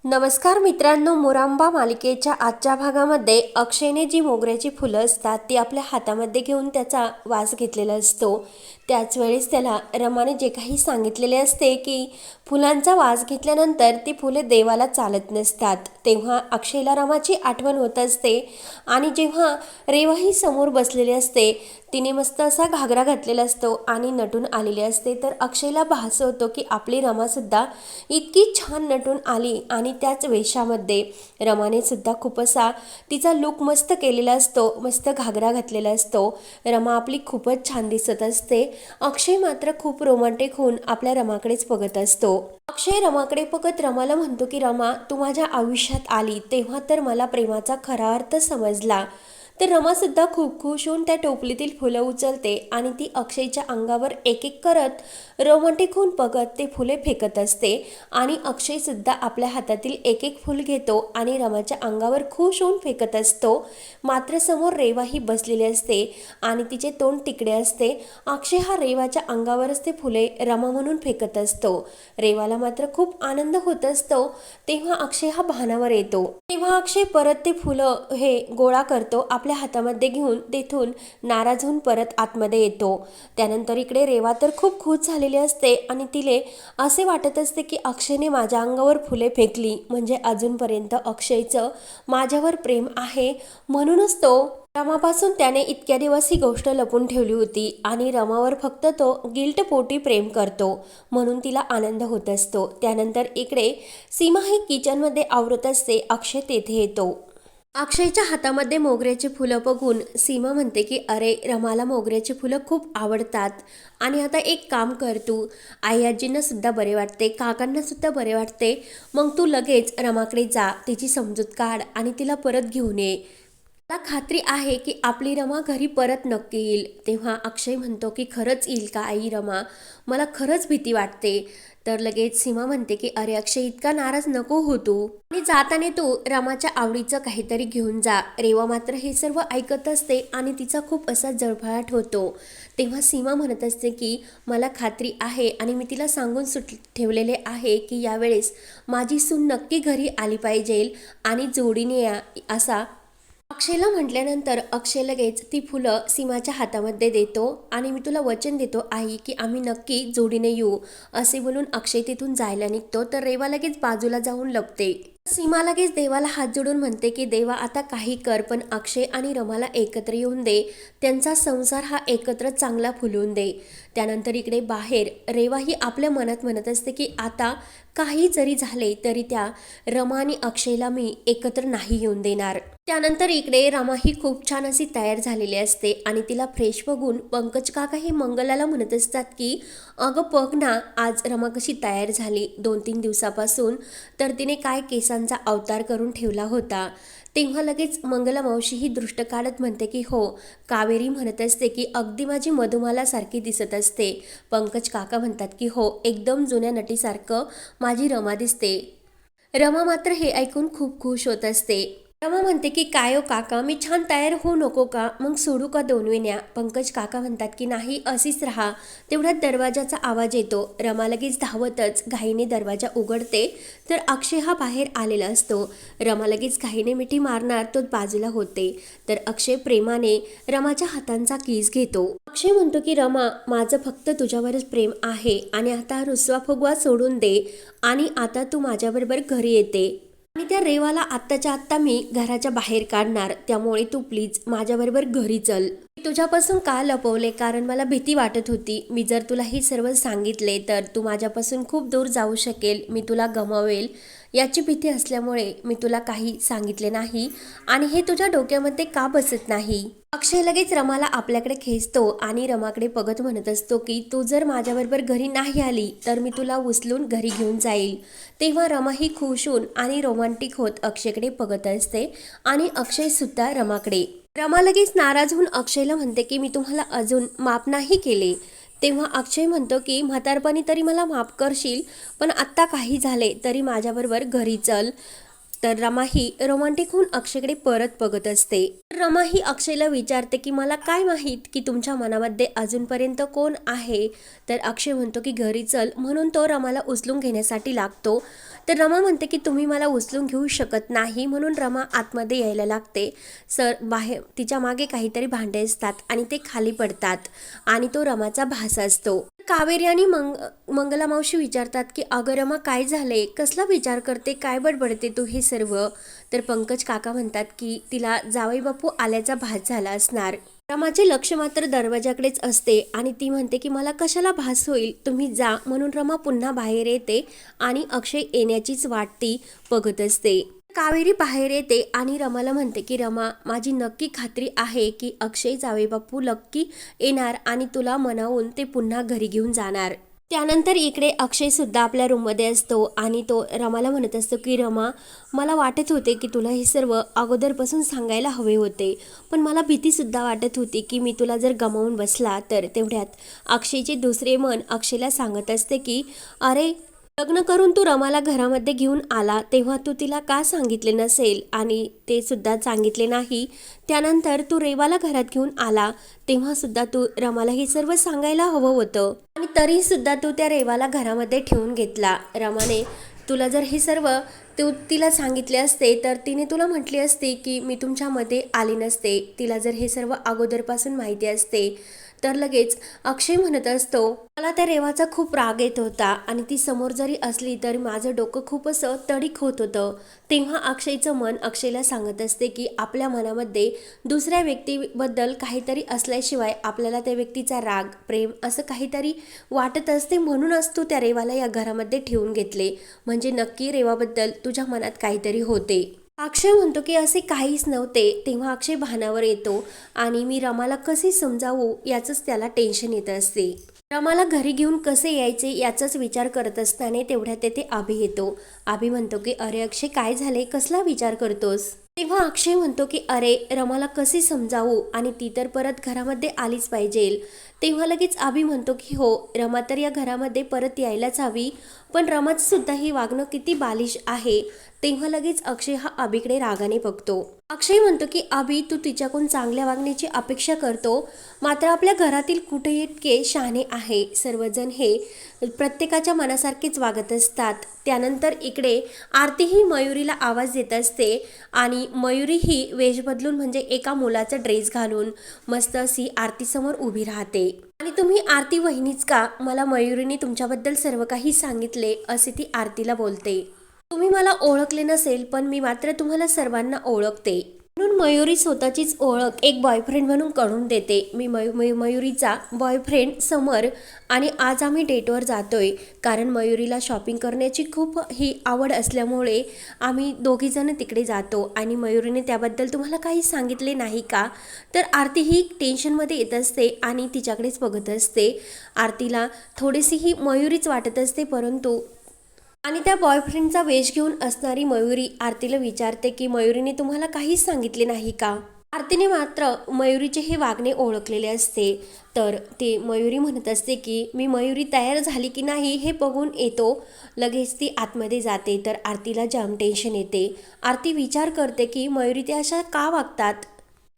नमस्कार मित्रांनो, मुरांबा मालिकेच्या आजच्या भागामध्ये अक्षयने जी मोगऱ्याची फुलं असतात ती आपल्या हातामध्ये घेऊन त्याचा वास घेतलेला असतो. त्याच वेळेस त्याला रमाने जे काही सांगितलेले असते की फुलांचा वास घेतल्यानंतर ती फुले देवाला चालत नसतात. तेव्हा अक्षयला रमाची आठवण होत असते आणि जेव्हा रेवाही समोर बसलेली असते, तिने मस्त असा घागरा घातलेला असतो आणि नटून आलेली असते, तर अक्षयला भास होतो की आपली रमासुद्धा इतकी छान नटून आली आणि त्याच वेशामध्ये रमाने सुद्धा खूप असा तिचा लुक मस्त केलेला असतो, मस्त घागरा घातलेला असतो. रमा आपली खूपच छान दिसत असते. अक्षय मात्र खूप रोमॅन्टिक होऊन आपल्या रमाकडेच बघत असतो. अक्षय रमाकडे बघत रमाला म्हणतो की रमा, तू माझ्या आयुष्यात आली तेव्हा तर मला प्रेमाचा खरा अर्थ समजला. तर रमासुद्धा खूप खुश होऊन त्या टोपलीतील फुलं उचलते आणि ती अक्षयच्या अंगावर एक एक करत रोमॅन्टिक होऊन बघत ते फुले फेकत असते आणि अक्षयसुद्धा आपल्या हातातील एक एक फूल घेतो आणि रमाच्या अंगावर खुश होऊन फेकत असतो. मात्र समोर रेवाही बसलेली असते आणि तिचे तोंड तिकडे असते. अक्षय हा रेवाच्या अंगावरच ते फुले रमा म्हणून फेकत असतो. रेवाला मात्र खूप आनंद होत असतो. तेव्हा अक्षय हा भानावर येतो. तेव्हा अक्षय परत ते फुलं हे गोळा करतो, आपल्या हातामध्ये घेऊन तेथून नाराज होऊन परत आतमध्ये येतो. त्यानंतर इकडे रेवा तर खूप खुश झालेली असते आणि तिले असे वाटत असते की अक्षयने माझ्या अंगावर फुले फेकली म्हणजे अजूनपर्यंत अक्षयचं माझ्यावर प्रेम आहे, म्हणूनच तो रमापासून त्याने इतक्या दिवस ही गोष्ट लपून ठेवली होती आणि रमावर फक्त तो गिल्ट पोटी प्रेम करतो, म्हणून तिला आनंद होत असतो. त्यानंतर इकडे सीमा ही किचनमध्ये आवरत असते. अक्षय तेथे येतो. अक्षयच्या हातामध्ये मोगऱ्याची फुलं बघून सीमा म्हणते की अरे, रमाला मोगऱ्याची फुलं खूप आवडतात आणि आता एक काम कर, तू आई आजींना सुद्धा बरे वाटते, काकांना सुद्धा बरे वाटते, मग तू लगेच रमाकडे जा, तिची समजूत काढ आणि तिला परत घेऊन ये. मला खात्री आहे की आपली रमा घरी परत नक्की येईल. तेव्हा अक्षय म्हणतो की खरंच येईल का आई रमा, मला खरंच भीती वाटते. तर लगेच सीमा म्हणते की अरे अक्षय, इतका नाराज नको हो तू, आणि जाताना तू रमाच्या आवडीचं काहीतरी घेऊन जा. रेवा मात्र हे सर्व ऐकत असते आणि तिचा खूप असा जळफळाट होतो. तेव्हा सीमा म्हणत असते की मला खात्री आहे आणि मी तिला सांगून ठेवलेले आहे की यावेळेस माझी सून नक्की घरी आली पाहिजे आणि जोडीने या, असा अक्षयला म्हटल्यानंतर अक्षय लगेच ती फुलं सीमाच्या हातामध्ये देतो आणि मी तुला वचन देतो आई की आम्ही नक्की जोडीने येऊ, असे बोलून अक्षय तिथून जायला निघतो. तर रेवा लगेच बाजूला जाऊन लपते. सीमा लगेच देवाला हात जोडून म्हणते की देवा, आता काही कर, पण अक्षय आणि रमाला एकत्र येऊन दे, त्यांचा संसार हा एकत्र चांगला फुलवून दे. त्यानंतर इकडे बाहेर रेवा ही आपल्या मनात म्हणत असते की आता काही जरी झाले तरी त्या रमा आणि अक्षयला मी एकत्र नाही येऊन देणार. त्यानंतर इकडे रमा ही खूप छान अशी तयार झालेली असते आणि तिला फ्रेश बघून पंकज काका हे मंगलाला म्हणत असतात की अगं बघ ना, आज रमा कशी तयार झाली, 2-3 दिवसापासून तर तिने काय केसांचा अवतार करून ठेवला होता. तेव्हा लगेच मंगला मावशी ही दृष्ट काढत म्हणते की हो. कावेरी म्हणत असते की अगदी माझी मधुमाला सारखी दिसत असते. पंकज काका म्हणतात की हो, एकदम जुन्या नटीसारखं माझी रमा दिसते. रमा मात्र हे ऐकून खूप खुश होत असते. रमा म्हणते की काय हो काका, मी छान तयार होऊ नको का, मग सोडू का 2 वेण्या? पंकज काका म्हणतात की नाही, अशीच राहा. तेवढ्यात दरवाजाचा आवाज येतो. रमा लगेच धावतच घाईने दरवाजा उघडते तर अक्षय हा बाहेर आलेला असतो. रमा लगेच घाईने मिठी मारणार तो बाजूला होते, तर अक्षय प्रेमाने रमाच्या हातांचा किस घेतो. अक्षय म्हणतो की रमा, माझं फक्त तुझ्यावरच प्रेम आहे आणि आता रुसवा फुगवा सोडून दे आणि आता तू माझ्याबरोबर घरी येते आणि त्या रेवाला आत्ताच्या आत्ता मी घराच्या बाहेर काढणार, त्यामुळे तू प्लीज माझ्याबरोबर घरी चल. मी तुझ्यापासून का लपवले, कारण मला भीती वाटत होती. मी जर तुला हे सर्व सांगितले तर तू माझ्यापासून खूप दूर जाऊ शकेल, मी तुला गमावेल याची भीती असल्यामुळे मी तुला काही सांगितले नाही आणि हे तुझ्या डोक्यामध्ये का बसत नाही. अक्षय लगेच रमाला आपल्याकडे खेचतो आणि रमाकडे बघत म्हणत असतो की तू जर माझ्याबरोबर घरी नाही आली तर मी तुला उचलून घरी घेऊन जाईल. तेव्हा रमा ही खुश होऊन आणि रोमॅन्टिक होत अक्षयकडे बघत असते आणि अक्षय सुद्धा रमाकडे. रमा लगेच नाराज होऊन अक्षयला म्हणते की मी तुम्हाला अजून माफ नाही केले. तेव्हा अक्षय म्हणतो की म्हातारपणी तरी मला माफ करशील, पण आत्ता काही झाले तरी माझ्याबरोबर घरी चल. तर रमा ही रोमांटिक होऊन अक्षयकडे परत बघत असते. रमा ही अक्षयला विचारते की मला काय माहीत की तुमच्या मनामध्ये अजूनपर्यंत कोण आहे. तर अक्षय म्हणतो की घरी चल, म्हणून तो रमाला उचलून घेण्यासाठी लागतो. तर रमा म्हणते की तुम्ही मला उचलून घेऊ शकत नाही, म्हणून रमा आतमध्ये यायला लागते. सर बाहेर तिच्या मागे काहीतरी भांडे असतात आणि ते खाली पडतात आणि तो रमाचा भास असतो. कावेरी आणि मंगला मावशी विचारतात की अगं रमा काय झाले, कसला विचार करते, काय बडबडते तू हे सर्व. तर पंकज काका म्हणतात की तिला जावई बापू आल्याचा भास झाला असणार. रमाचे लक्ष मात्र दरवाजाकडेच असते आणि ती म्हणते की मला कशाला भास होईल, तुम्ही जा, म्हणून रमा पुन्हा बाहेर येते आणि अक्षय येण्याचीच वाट ती बघत असते. कावेरी बाहेर येते आणि रमाला म्हणते की रमा, माझी नक्की खात्री आहे की अक्षय जावई बापू नक्की येणार आणि तुला मनावून ते पुन्हा घरी घेऊन जाणार. त्यानंतर इकडे अक्षय सुद्धा आपल्या रूममध्ये असतो आणि तो रमाला म्हणत असतो की रमा, मला वाटत होते की तुला हे सर्व अगोदरपासून सांगायला हवे होते, पण मला भीतीसुद्धा वाटत होती की मी तुला जर गमावून बसला तर. तेवढ्यात अक्षयचे दुसरे मन अक्षयला सांगत असते की अरे, लग्न करून तू रमाला घरामध्ये घेऊन आला तेव्हा तू तिला का सांगितले नसेल, आणि ते सुद्धा सांगितले नाही. त्यानंतर तू रेवाला घरात घेऊन आला तेव्हा सुद्धा तू रमाला हे सर्व सांगायला हवं होतं, आणि तरी सुद्धा तू त्या रेवाला घरामध्ये ठेवून घेतला. रमाने तुला जर हे सर्व तू तिला सांगितले असते तर तिने तुला म्हटली असते की मी तुमच्यामध्ये आली नसते. तिला जर हे सर्व अगोदरपासून माहिती असते तर लगेच अक्षय म्हणत असतो, मला त्या रेवाचा खूप राग येत होता आणि ती समोर जरी असली तरी माझं डोकं खूप असं तडीक होत होतं. तेव्हा अक्षयचं मन अक्षयला सांगत असते की आपल्या मनामध्ये दुसऱ्या व्यक्तीबद्दल काहीतरी असल्याशिवाय आपल्याला त्या व्यक्तीचा राग, प्रेम असं काहीतरी वाटत असते, म्हणूनच तू त्या रेवाला या घरामध्ये ठेवून घेतले. म्हणजे नक्की रेवाबद्दल तुझ्या मनात काहीतरी होते. अक्षय म्हणतो की असे काहीच नव्हते. तेव्हा अक्षय भानावर येतो आणि मी रमाला कसे समजावू याचंच त्याला टेन्शन येत असते. रमाला घरी घेऊन कसे यायचे याचाच विचार करत असताना तेवढ्यात तेथे अभि येतो. अभि म्हणतो की अरे अक्षय, काय झाले, कसला विचार करतोस. तेव्हा अक्षय म्हणतो की अरे, रमाला कसे समजावू आणि ती तर परत घरामध्ये आलीच पाहिजे. तेव्हा लगेच अभि म्हणतो की हो, रमा तर या घरामध्ये परत यायलाच हवी, पण रमाचं सुद्धा ही वागणं किती बालिश आहे. तेव्हा लगेच अक्षय हा अभिकडे रागाने बघतो. अक्षय म्हणतो की अभि, तू तिच्याकडून चांगल्या वागण्याची अपेक्षा करतो, मात्र आपल्या घरातील कुठे इतके शहाणे आहे. सर्वजण हे प्रत्येकाच्या मनासारखेच वागत असतात. त्यानंतर इकडे आरती ही मयुरीला आवाज देत असते आणि मयुरी ही वेश बदलून म्हणजे एका मुलाचा ड्रेस घालून मस्त अशी आरतीसमोर उभी राहते. आणि तुम्ही आरती वहिनीच का, मला मयुरीने तुमच्याबद्दल सर्व काही सांगितले, असे ती आरतीला बोलते. तुम्ही मला ओळखले नसेल पण मी मात्र तुम्हाला सर्वांना ओळखते. म्हणून मयुरी स्वतःचीच ओळख एक बॉयफ्रेंड म्हणून करून देते. मी मयुरीचा बॉयफ्रेंड समर, आणि आज आम्ही डेटवर जातोय कारण मयुरीला शॉपिंग करण्याची खूप ही आवड असल्यामुळे आम्ही दोघीजण तिकडे जातो. आणि मयुरीने त्याबद्दल तुम्हाला काही सांगितले नाही का. तर आरती ही टेन्शनमध्ये येत असते आणि तिच्याकडेच बघत असते. आरतीला थोडीशी ही मयुरीच वाटत असते, परंतु आणि त्या बॉयफ्रेंडचा वेश घेऊन असणारी मयुरी आरतीला विचारते की मयुरीने तुम्हाला काहीच सांगितले नाही का. आरतीने मात्र मयुरीचे हे वागणे ओळखलेले असते. तर ते मयुरी म्हणत असते की मी मयुरी तयार झाली की नाही हे बघून येतो. लगेच ती आतमध्ये जाते. तर आरतीला जाम टेन्शन येते. आरती विचार करते की मयुरी ते अशा का वागतात,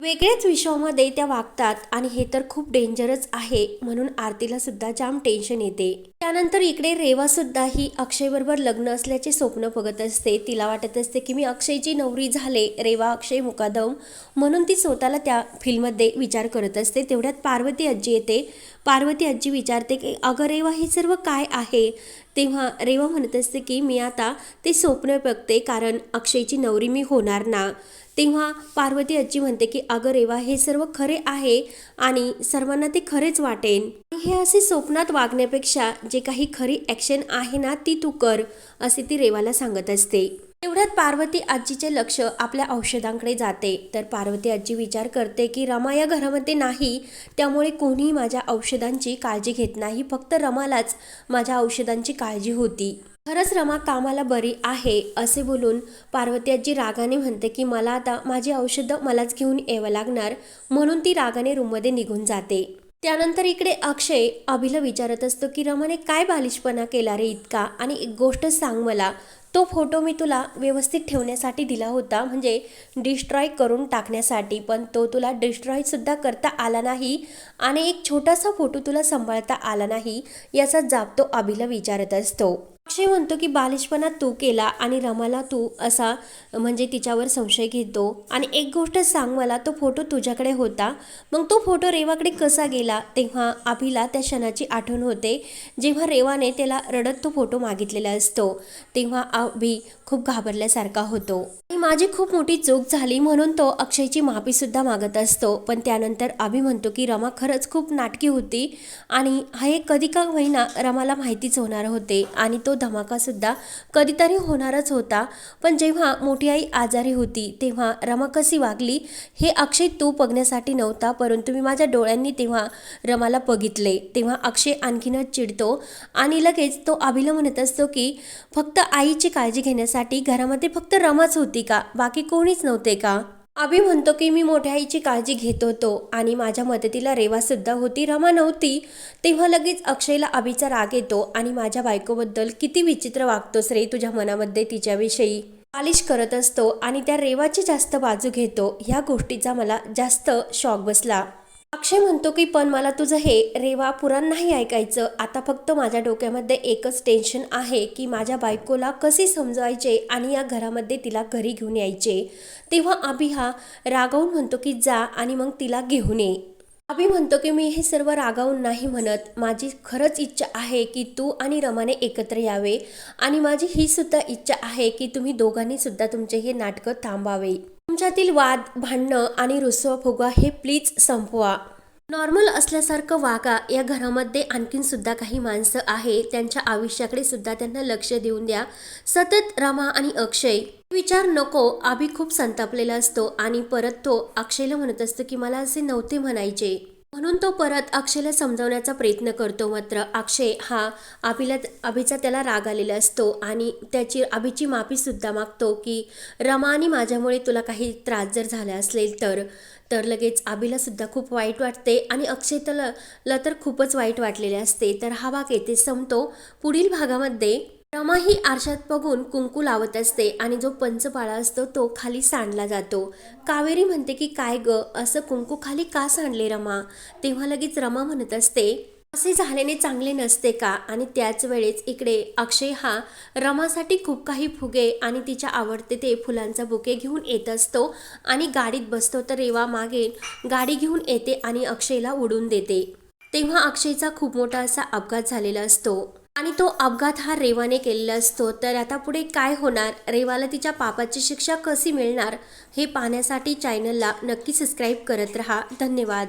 वेगळ्याच विश्वामध्ये त्या वागतात आणि हे तर खूप डेंजरस आहे, म्हणून आरतीला सुद्धा जाम टेन्शन येते. त्यानंतर इकडे रेवा सुद्धा ही अक्षयबरोबर लग्न असल्याचे स्वप्न बघत असते. तिला वाटत असते की मी अक्षयची नवरी झाले, रेवा अक्षय मुकादम, म्हणून ती स्वतःला त्या फिल्ममध्ये विचार करत असते. तेवढ्यात पार्वती आजी येते. पार्वती आजी विचारते की अगं रेवा, हे सर्व काय आहे. तेव्हा रेवा म्हणत असते की मी आता ते स्वप्न बघते कारण अक्षयची नवरी मी होणार ना. तेव्हा पार्वती आजी म्हणते की अगं रेवा, हे सर्व खरे आहे आणि सर्वांना ते खरेच वाटेन. हे असे स्वप्नात वागण्यापेक्षा जे काही खरी ॲक्शन आहे ना ती तू कर, असे ती रेवाला सांगत असते. तेवढ्यात पार्वती आजीचे लक्ष आपल्या औषधांकडे जाते. तर पार्वती आजी विचार करते की रमा या घरामध्ये नाही, त्यामुळे कोणीही माझ्या औषधांची काळजी घेत नाही, फक्त रमालाच माझ्या औषधांची काळजी होती. खरंच रमा कामाला बरी आहे, असे बोलून पार्वती आजी रागाने म्हणते की मला आता माझी औषधं मलाच घेऊन यावं लागणार, म्हणून ती रागाने रूममध्ये निघून जाते. त्यानंतर इकडे अक्षय अभिला विचारत असतो की रमाने काय बालिशपणा केला रे इतका, आणि एक गोष्ट सांग मला, तो फोटो मी तुला व्यवस्थित ठेवण्यासाठी दिला होता, म्हणजे डिस्ट्रॉय करून टाकण्यासाठी, पण तो तुला डिस्ट्रॉयसुद्धा करता आला नाही आणि एक छोटासा फोटो तुला सांभाळता आला नाही, याचा जाब तो अभिला विचारत असतो. अक्षय म्हणतो की बालिशपणा तू केला आणि रमाला तू असा म्हणजे तिच्यावर संशय घेतो, आणि एक गोष्ट सांग मला, तो फोटो तुझ्याकडे होता, मग तो फोटो रेवाकडे कसा गेला? तेव्हा अभिला त्या क्षणाची आठवण होते जेव्हा रेवाने त्याला रडत तो फोटो मागितलेला असतो. तेव्हा अभि खूप घाबरल्यासारखा होतो आणि माझी खूप मोठी चूक झाली म्हणून तो अक्षयची माफीसुद्धा मागत असतो. पण त्यानंतर अभि म्हणतो की रमा खरंच खूप नाटकी होती आणि हे कधी का होईना रमाला माहितीच होणार होते आणि तो धमाकासुद्धा कधीतरी होणारच होता. पण जेव्हा मोठी आई आजारी होती तेव्हा रमा कशी वागली हे अक्षय तू बघण्यासाठी नव्हता, परंतु मी माझ्या डोळ्यांनी तेव्हा रमाला बघितले. तेव्हा अक्षय आणखीनच चिडतो आणि लगेच तो अभिला म्हणत असतो की फक्त आईची काळजी घेण्यासाठी घरामध्ये फक्त रमाच होती का, बाकी कोणीच नव्हते का? अभि म्हणतो की मी मोठ्या आईची काळजी घेत होतो आणि माझ्या मदतीला रेवासुद्धा होती, रमा नव्हती. तेव्हा लगेच अक्षयला अभिचा राग येतो आणि माझ्या बायकोबद्दल किती विचित्र वागतोस रे, तुझ्या मनामध्ये तिच्याविषयी पालिश करत असतो आणि त्या रेवाची जास्त बाजू घेतो. ह्या गोष्टीचा मला जास्त शॉक बसला. अक्षय म्हणतो की पण मला तुझं हे रेवा पुराण नाही ऐकायचं, आता फक्त माझ्या डोक्यामध्ये एकच टेन्शन आहे की माझ्या बायकोला कसे समजवायचे आणि या घरामध्ये तिला घरी घेऊन यायचे. तेव्हा अभि हा रागावून म्हणतो की जा आणि मग तिला घेऊन ये. अभि म्हणतो की मी हे सर्व रागावून नाही म्हणत, माझी खरंच इच्छा आहे की तू आणि रमाने एकत्र यावे आणि माझी ही सुद्धा इच्छा आहे की तुम्ही दोघांनी सुद्धा तुमचे हे नाटकं थांबावे. तुमच्यातील वाद, भांडणं आणि रुसवा फुगवा हे प्लीज संपवा. नॉर्मल असल्यासारखं वागा. या घरामध्ये आणखीन सुद्धा काही माणसं आहे, त्यांच्या आयुष्याकडे सुद्धा त्यांना लक्ष देऊन द्या. सतत रमा आणि अक्षय विचार नको. अभि खूप संतापलेला असतो आणि परत तो अक्षयला म्हणत असतो की मला असे नव्हते म्हणायचे, म्हणून तो परत अक्षयला समजावण्याचा प्रयत्न करतो. मात्र अक्षय हा अभिचा त्याला राग आलेला असतो आणि अभिची माफीसुद्धा मागतो की रमा आणि माझ्यामुळे तुला काही त्रास जर झाला असेल तर लगेच अभिला सुद्धा खूप वाईट वाटते आणि अक्षय त्याला तर खूपच वाईट वाटलेले असते. तर हा भाग येथे संपतो. पुढील भागामध्ये रमा ही आरशात बघून कुंकू लावत असते आणि जो पंचपाळा असतो तो खाली सांडला जातो. कावेरी म्हणते की काय ग, असं कुंकू खाली का सांडले रमा? तेव्हा लगेच रमा म्हणत असते असे झाल्याने चांगले नसते का? आणि त्याच वेळेस इकडे अक्षय हा रमासाठी खूप काही फुगे आणि तिच्या आवडते ते फुलांचा बुके घेऊन येत असतो आणि गाडीत बसतो. तर रेवा मागे गाडी घेऊन येते आणि अक्षयला उडून देते. तेव्हा अक्षयचा खूप मोठा असा अपघात झालेला असतो आणि तो अपघात हा रेवाने केलेला असतो. तर आता पुढे काय होणार, रेवाला तिच्या पापाची शिक्षा कशी मिळणार, हे पाहण्यासाठी चॅनलला नक्की सबस्क्राईब करत रहा. धन्यवाद.